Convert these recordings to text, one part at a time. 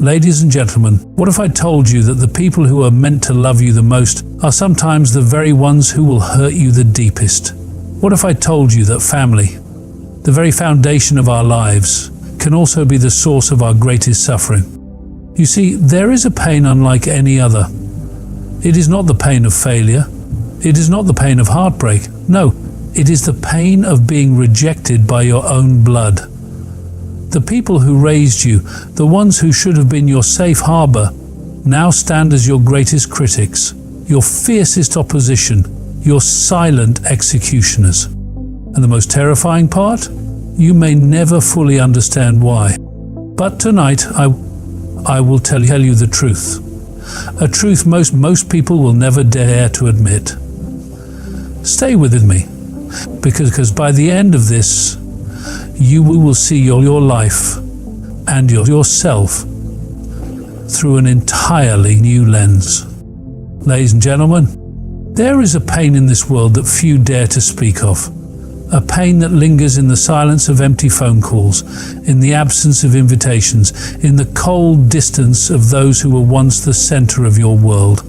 Ladies and gentlemen, what if I told you that the people who are meant to love you the most are sometimes the very ones who will hurt you the deepest? What if I told you that family, the very foundation of our lives, can also be the source of our greatest suffering? You see, there is a pain unlike any other. It is not the pain of failure. It is not the pain of heartbreak. No, it is the pain of being rejected by your own blood. The people who raised you, the ones who should have been your safe harbor, now stand as your greatest critics, your fiercest opposition, your silent executioners. And the most terrifying part? You may never fully understand why. But tonight, I will tell you the truth. A truth most people will never dare to admit. Stay with me, because by the end of this, you will see your life and yourself through an entirely new lens. Ladies and gentlemen, there is a pain in this world that few dare to speak of. A pain that lingers in the silence of empty phone calls, in the absence of invitations, in the cold distance of those who were once the center of your world.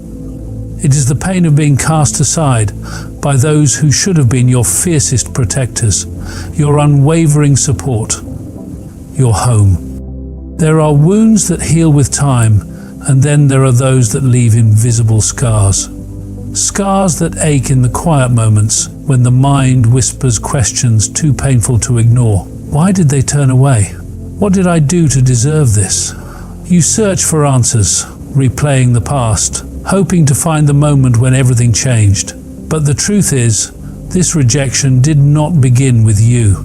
It is the pain of being cast aside by those who should have been your fiercest protectors, your unwavering support, your home. There are wounds that heal with time, and then there are those that leave invisible scars. Scars that ache in the quiet moments when the mind whispers questions too painful to ignore. Why did they turn away? What did I do to deserve this? You search for answers, replaying the past, hoping to find the moment when everything changed. But the truth is, this rejection did not begin with you.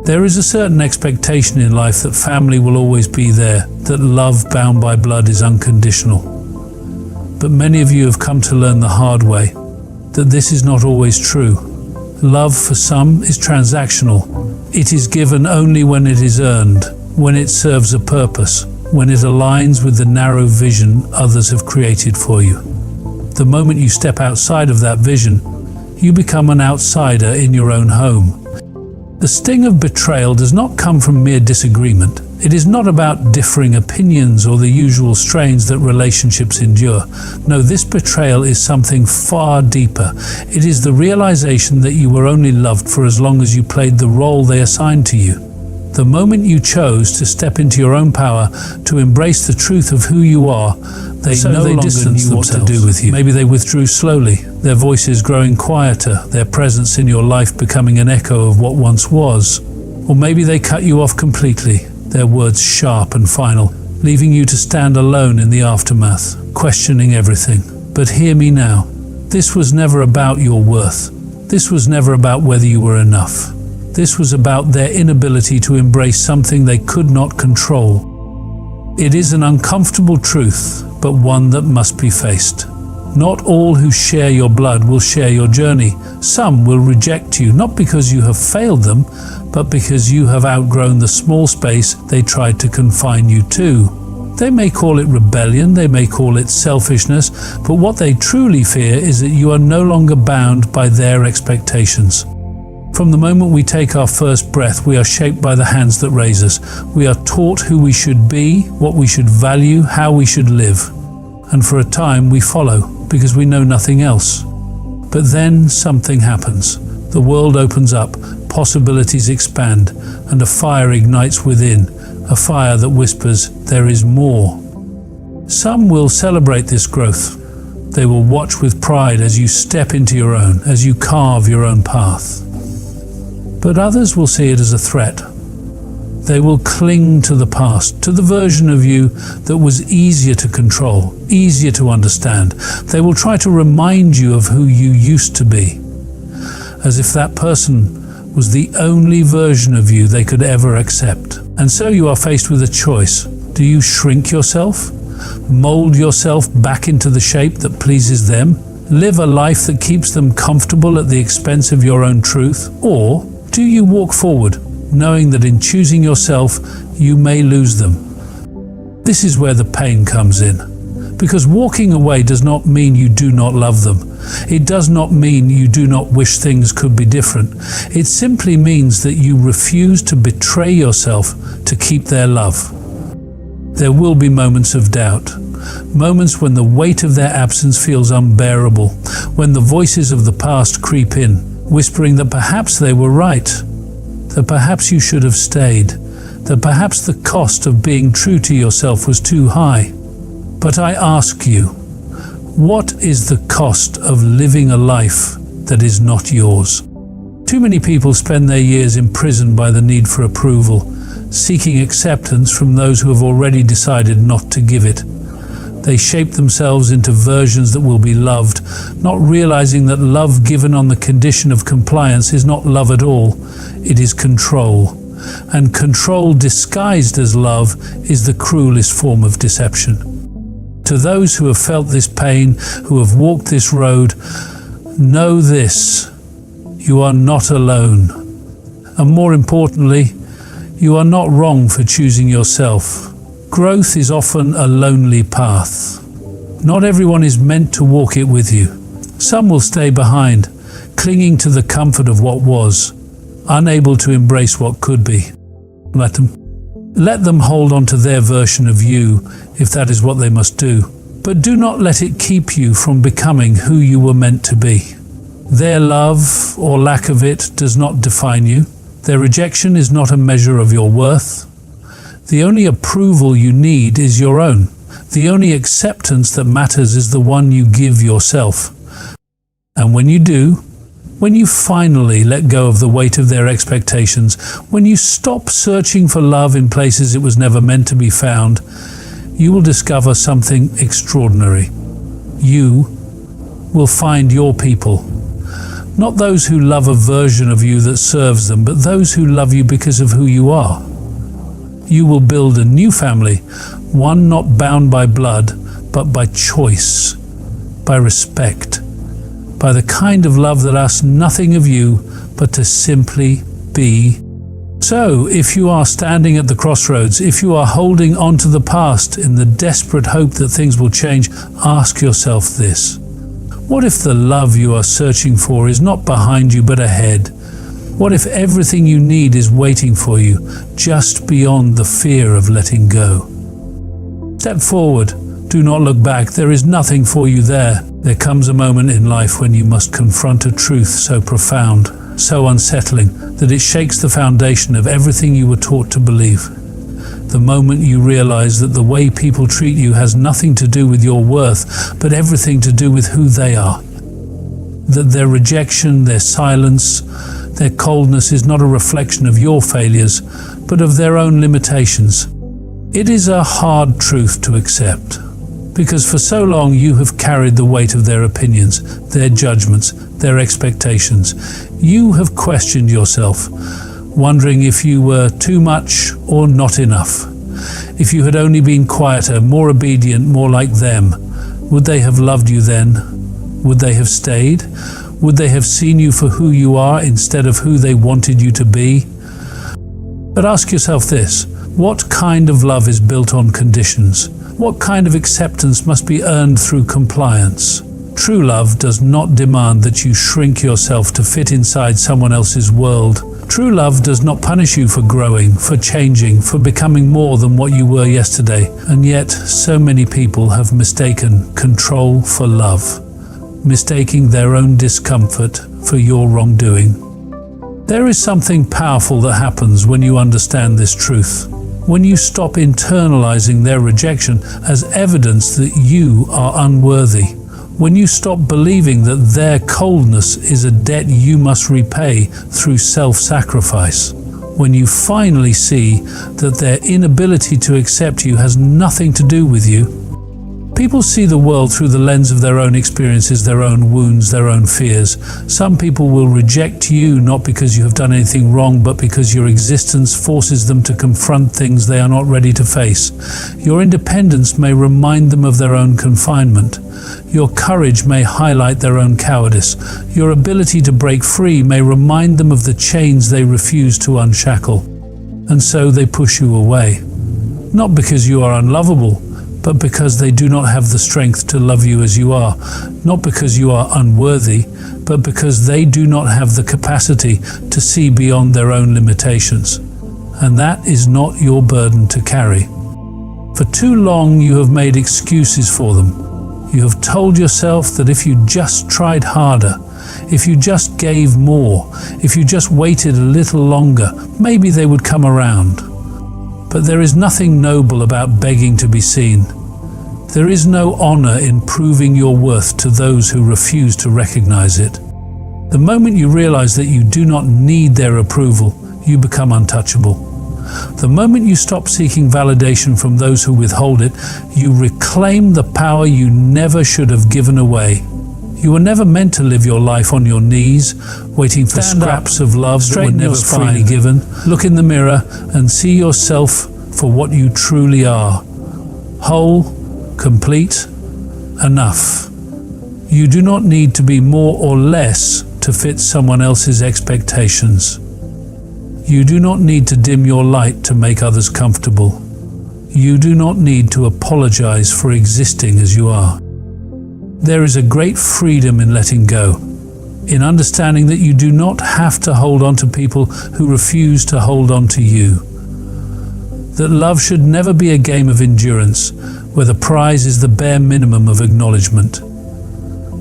There is a certain expectation in life that family will always be there, that love bound by blood is unconditional. But many of you have come to learn the hard way that this is not always true. Love for some is transactional. It is given only when it is earned, when it serves a purpose, when it aligns with the narrow vision others have created for you. The moment you step outside of that vision, you become an outsider in your own home. The sting of betrayal does not come from mere disagreement. It is not about differing opinions or the usual strains that relationships endure. No, this betrayal is something far deeper. It is the realization that you were only loved for as long as you played the role they assigned to you. The moment you chose to step into your own power, to embrace the truth of who you are, they no longer knew what to do with you. Maybe they withdrew slowly, their voices growing quieter, their presence in your life becoming an echo of what once was. Or maybe they cut you off completely, their words sharp and final, leaving you to stand alone in the aftermath, questioning everything. But hear me now. This was never about your worth. This was never about whether you were enough. This was about their inability to embrace something they could not control. It is an uncomfortable truth, but one that must be faced. Not all who share your blood will share your journey. Some will reject you, not because you have failed them, but because you have outgrown the small space they tried to confine you to. They may call it rebellion, they may call it selfishness, but what they truly fear is that you are no longer bound by their expectations. From the moment we take our first breath, we are shaped by the hands that raise us. We are taught who we should be, what we should value, how we should live. And for a time we follow, because we know nothing else. But then something happens. The world opens up, possibilities expand, and a fire ignites within, a fire that whispers, there is more. Some will celebrate this growth. They will watch with pride as you step into your own, as you carve your own path. But others will see it as a threat. They will cling to the past, to the version of you that was easier to control, easier to understand. They will try to remind you of who you used to be, as if that person was the only version of you they could ever accept. And so you are faced with a choice. Do you shrink yourself? Mold yourself back into the shape that pleases them? Live a life that keeps them comfortable at the expense of your own truth? Or do you walk forward, knowing that in choosing yourself, you may lose them? This is where the pain comes in. Because walking away does not mean you do not love them. It does not mean you do not wish things could be different. It simply means that you refuse to betray yourself to keep their love. There will be moments of doubt, moments when the weight of their absence feels unbearable, when the voices of the past creep in, whispering that perhaps they were right, that perhaps you should have stayed, that perhaps the cost of being true to yourself was too high. But I ask you, what is the cost of living a life that is not yours? Too many people spend their years imprisoned by the need for approval, seeking acceptance from those who have already decided not to give it. They shape themselves into versions that will be loved, not realizing that love given on the condition of compliance is not love at all, it is control. And control disguised as love is the cruelest form of deception. To those who have felt this pain, who have walked this road, know this: you are not alone. And more importantly, you are not wrong for choosing yourself. Growth is often a lonely path. Not everyone is meant to walk it with you. Some will stay behind, clinging to the comfort of what was, unable to embrace what could be. Let them hold on to their version of you, if that is what they must do. But do not let it keep you from becoming who you were meant to be. Their love, or lack of it, does not define you. Their rejection is not a measure of your worth. The only approval you need is your own. The only acceptance that matters is the one you give yourself. And when you do, when you finally let go of the weight of their expectations, when you stop searching for love in places it was never meant to be found, you will discover something extraordinary. You will find your people. Not those who love a version of you that serves them, but those who love you because of who you are. You will build a new family, one not bound by blood, but by choice, by respect, by the kind of love that asks nothing of you but to simply be. So, if you are standing at the crossroads, if you are holding on to the past in the desperate hope that things will change, ask yourself this: what if the love you are searching for is not behind you but ahead? What if everything you need is waiting for you, just beyond the fear of letting go? Step forward. Do not look back. There is nothing for you there. There comes a moment in life when you must confront a truth so profound, so unsettling, that it shakes the foundation of everything you were taught to believe. The moment you realize that the way people treat you has nothing to do with your worth, but everything to do with who they are. That their rejection, their silence, their coldness is not a reflection of your failures, but of their own limitations. It is a hard truth to accept, because for so long you have carried the weight of their opinions, their judgments, their expectations. You have questioned yourself, wondering if you were too much or not enough. If you had only been quieter, more obedient, more like them, would they have loved you then? Would they have stayed? Would they have seen you for who you are instead of who they wanted you to be? But ask yourself this: what kind of love is built on conditions? What kind of acceptance must be earned through compliance? True love does not demand that you shrink yourself to fit inside someone else's world. True love does not punish you for growing, for changing, for becoming more than what you were yesterday. And yet, so many people have mistaken control for love, mistaking their own discomfort for your wrongdoing. There is something powerful that happens when you understand this truth. When you stop internalizing their rejection as evidence that you are unworthy. When you stop believing that their coldness is a debt you must repay through self-sacrifice. When you finally see that their inability to accept you has nothing to do with you. People see the world through the lens of their own experiences, their own wounds, their own fears. Some people will reject you not because you have done anything wrong, but because your existence forces them to confront things they are not ready to face. Your independence may remind them of their own confinement. Your courage may highlight their own cowardice. Your ability to break free may remind them of the chains they refuse to unshackle. And so they push you away. Not because you are unlovable, but because they do not have the strength to love you as you are. Not because you are unworthy, but because they do not have the capacity to see beyond their own limitations. And that is not your burden to carry. For too long you have made excuses for them. You have told yourself that if you just tried harder, if you just gave more, if you just waited a little longer, maybe they would come around. But there is nothing noble about begging to be seen. There is no honor in proving your worth to those who refuse to recognize it. The moment you realize that you do not need their approval, you become untouchable. The moment you stop seeking validation from those who withhold it, you reclaim the power you never should have given away. You were never meant to live your life on your knees, waiting for scraps of love that were never freely given. Look in the mirror and see yourself for what you truly are. Whole, complete, enough. You do not need to be more or less to fit someone else's expectations. You do not need to dim your light to make others comfortable. You do not need to apologize for existing as you are. There is a great freedom in letting go, in understanding that you do not have to hold on to people who refuse to hold on to you. That love should never be a game of endurance, where the prize is the bare minimum of acknowledgement.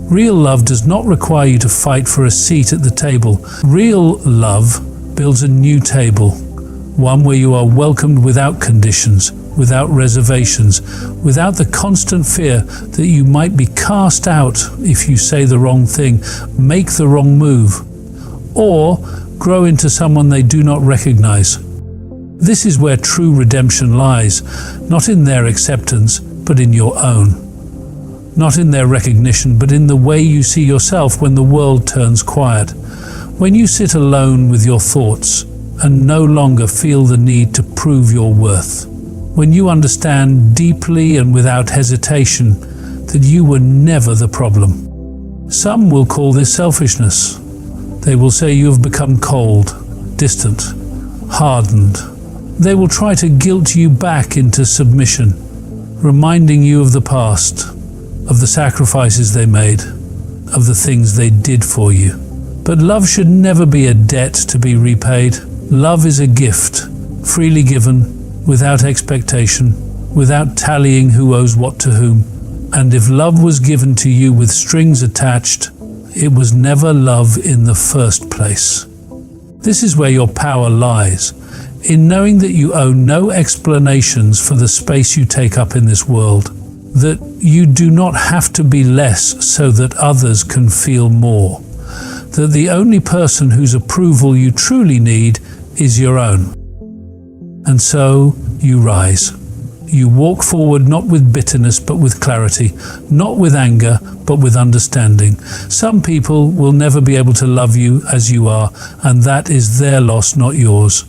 Real love does not require you to fight for a seat at the table. Real love builds a new table, one where you are welcomed without conditions, without reservations, without the constant fear that you might be cast out if you say the wrong thing, make the wrong move, or grow into someone they do not recognize. This is where true redemption lies, not in their acceptance, but in your own. Not in their recognition, but in the way you see yourself when the world turns quiet. When you sit alone with your thoughts and no longer feel the need to prove your worth. When you understand deeply and without hesitation that you were never the problem. Some will call this selfishness. They will say you have become cold, distant, hardened. They will try to guilt you back into submission, reminding you of the past, of the sacrifices they made, of the things they did for you. But love should never be a debt to be repaid. Love is a gift, freely given, without expectation, without tallying who owes what to whom. And if love was given to you with strings attached, it was never love in the first place. This is where your power lies, in knowing that you owe no explanations for the space you take up in this world, that you do not have to be less so that others can feel more, that the only person whose approval you truly need is your own. And so you rise. You walk forward not with bitterness but with clarity, not with anger but with understanding. Some people will never be able to love you as you are, and that is their loss, not yours.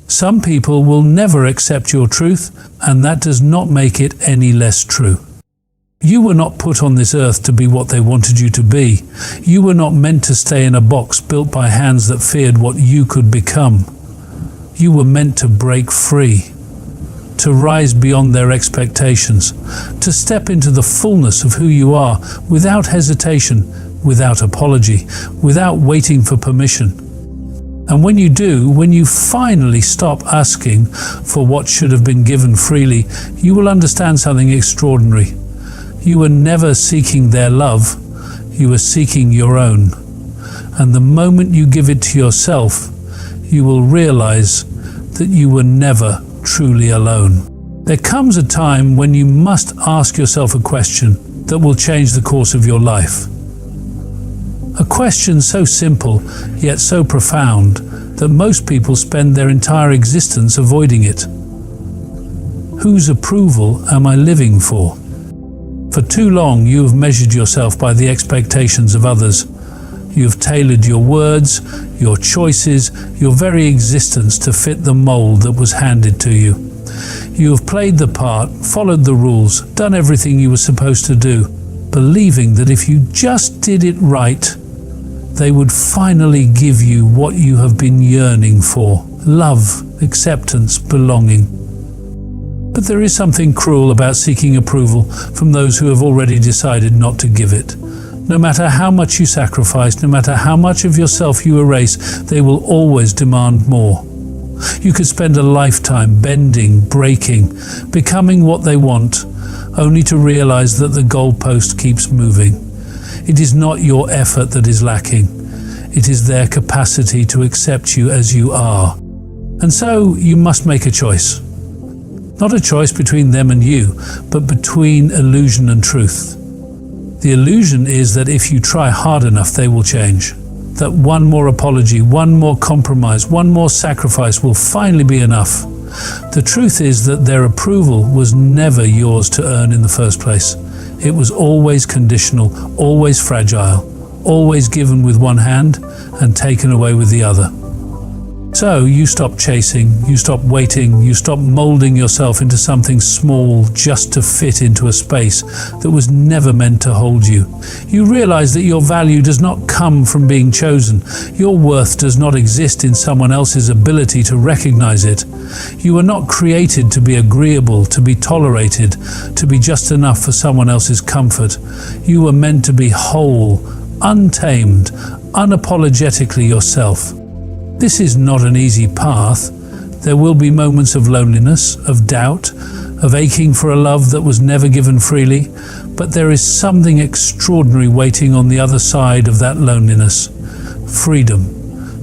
Some people will never accept your truth, and that does not make it any less true. You were not put on this earth to be what they wanted you to be. You were not meant to stay in a box built by hands that feared what you could become. You were meant to break free, to rise beyond their expectations, to step into the fullness of who you are without hesitation, without apology, without waiting for permission. And when you do, when you finally stop asking for what should have been given freely, you will understand something extraordinary. You were never seeking their love, you were seeking your own. And the moment you give it to yourself, you will realize that you were never truly alone. There comes a time when you must ask yourself a question that will change the course of your life. A question so simple, yet so profound, that most people spend their entire existence avoiding it. Whose approval am I living for? For too long you have measured yourself by the expectations of others. You have tailored your words, your choices, your very existence to fit the mold that was handed to you. You have played the part, followed the rules, done everything you were supposed to do, believing that if you just did it right, they would finally give you what you have been yearning for: love, acceptance, belonging. But there is something cruel about seeking approval from those who have already decided not to give it. No matter how much you sacrifice, no matter how much of yourself you erase, they will always demand more. You could spend a lifetime bending, breaking, becoming what they want, only to realize that the goalpost keeps moving. It is not your effort that is lacking. It is their capacity to accept you as you are. And so you must make a choice. Not a choice between them and you, but between illusion and truth. The illusion is that if you try hard enough, they will change. That one more apology, one more compromise, one more sacrifice will finally be enough. The truth is that their approval was never yours to earn in the first place. It was always conditional, always fragile, always given with one hand and taken away with the other. So you stop chasing, you stop waiting, you stop molding yourself into something small just to fit into a space that was never meant to hold you. You realize that your value does not come from being chosen. Your worth does not exist in someone else's ability to recognize it. You were not created to be agreeable, to be tolerated, to be just enough for someone else's comfort. You were meant to be whole, untamed, unapologetically yourself. This is not an easy path. There will be moments of loneliness, of doubt, of aching for a love that was never given freely, but there is something extraordinary waiting on the other side of that loneliness. Freedom.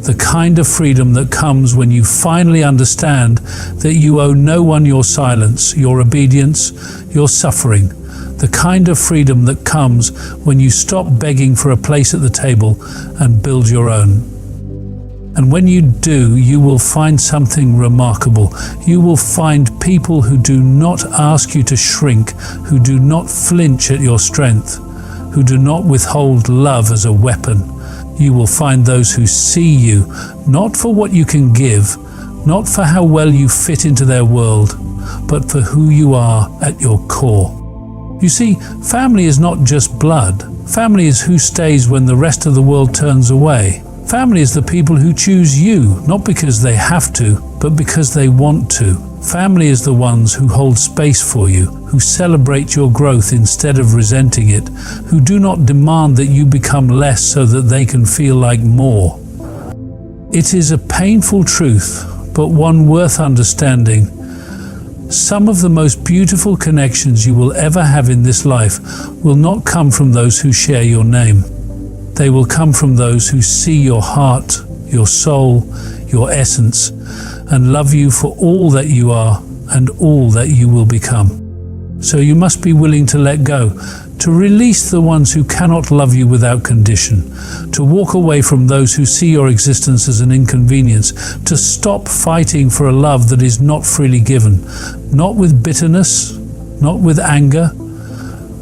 The kind of freedom that comes when you finally understand that you owe no one your silence, your obedience, your suffering. The kind of freedom that comes when you stop begging for a place at the table and build your own. And when you do, you will find something remarkable. You will find people who do not ask you to shrink, who do not flinch at your strength, who do not withhold love as a weapon. You will find those who see you, not for what you can give, not for how well you fit into their world, but for who you are at your core. You see, family is not just blood. Family is who stays when the rest of the world turns away. Family is the people who choose you, not because they have to, but because they want to. Family is the ones who hold space for you, who celebrate your growth instead of resenting it, who do not demand that you become less so that they can feel like more. It is a painful truth, but one worth understanding. Some of the most beautiful connections you will ever have in this life will not come from those who share your name. They will come from those who see your heart, your soul, your essence, and love you for all that you are and all that you will become. So you must be willing to let go, to release the ones who cannot love you without condition, to walk away from those who see your existence as an inconvenience, to stop fighting for a love that is not freely given, not with bitterness, not with anger,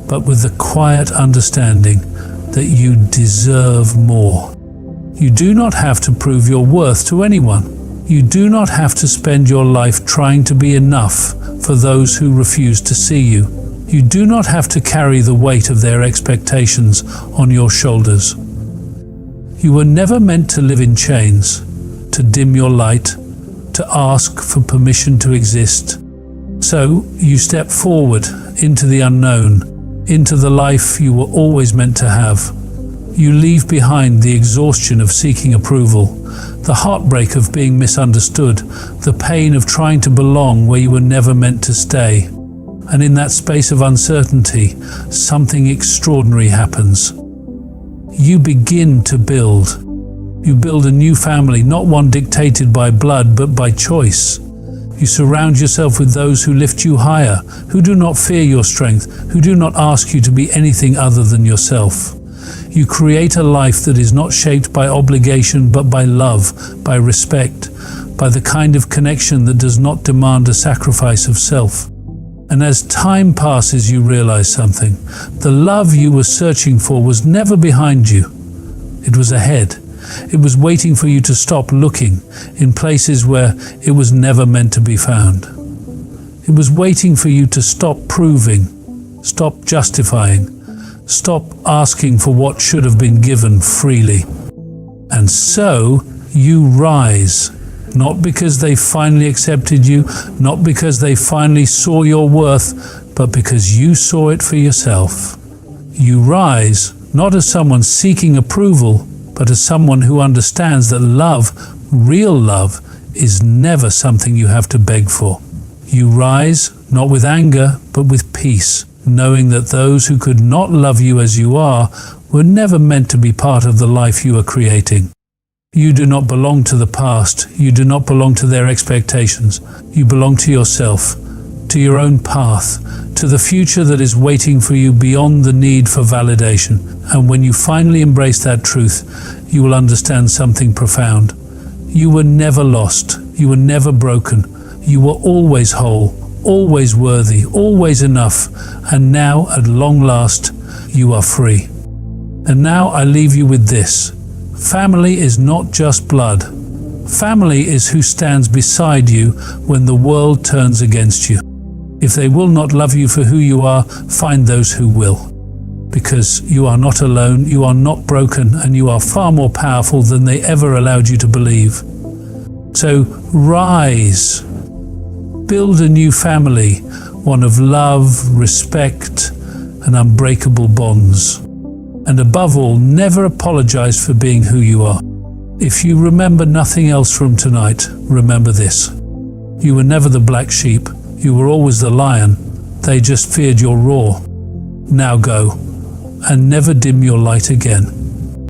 but with the quiet understanding that you deserve more. You do not have to prove your worth to anyone. You do not have to spend your life trying to be enough for those who refuse to see you. You do not have to carry the weight of their expectations on your shoulders. You were never meant to live in chains, to dim your light, to ask for permission to exist. So you step forward into the unknown, into the life you were always meant to have. You leave behind the exhaustion of seeking approval, the heartbreak of being misunderstood, the pain of trying to belong where you were never meant to stay. And in that space of uncertainty, something extraordinary happens. You begin to build. You build a new family, not one dictated by blood, but by choice. You surround yourself with those who lift you higher, who do not fear your strength, who do not ask you to be anything other than yourself. You create a life that is not shaped by obligation, but by love, by respect, by the kind of connection that does not demand a sacrifice of self. And as time passes, you realize something. The love you were searching for was never behind you. It was ahead. It was waiting for you to stop looking in places where it was never meant to be found. It was waiting for you to stop proving, stop justifying, stop asking for what should have been given freely. And so you rise, not because they finally accepted you, not because they finally saw your worth, but because you saw it for yourself. You rise, not as someone seeking approval, but as someone who understands that love, real love, is never something you have to beg for. You rise, not with anger, but with peace, knowing that those who could not love you as you are were never meant to be part of the life you are creating. You do not belong to the past. You do not belong to their expectations. You belong to yourself, to your own path, to the future that is waiting for you beyond the need for validation. And when you finally embrace that truth, you will understand something profound. You were never lost. You were never broken. You were always whole, always worthy, always enough. And now, at long last, you are free. And now I leave you with this. Family is not just blood. Family is who stands beside you when the world turns against you. If they will not love you for who you are, find those who will. Because you are not alone, you are not broken, and you are far more powerful than they ever allowed you to believe. So rise. Build a new family, one of love, respect, and unbreakable bonds. And above all, never apologize for being who you are. If you remember nothing else from tonight, remember this. You were never the black sheep. You were always the lion. They just feared your roar. Now go, and never dim your light again.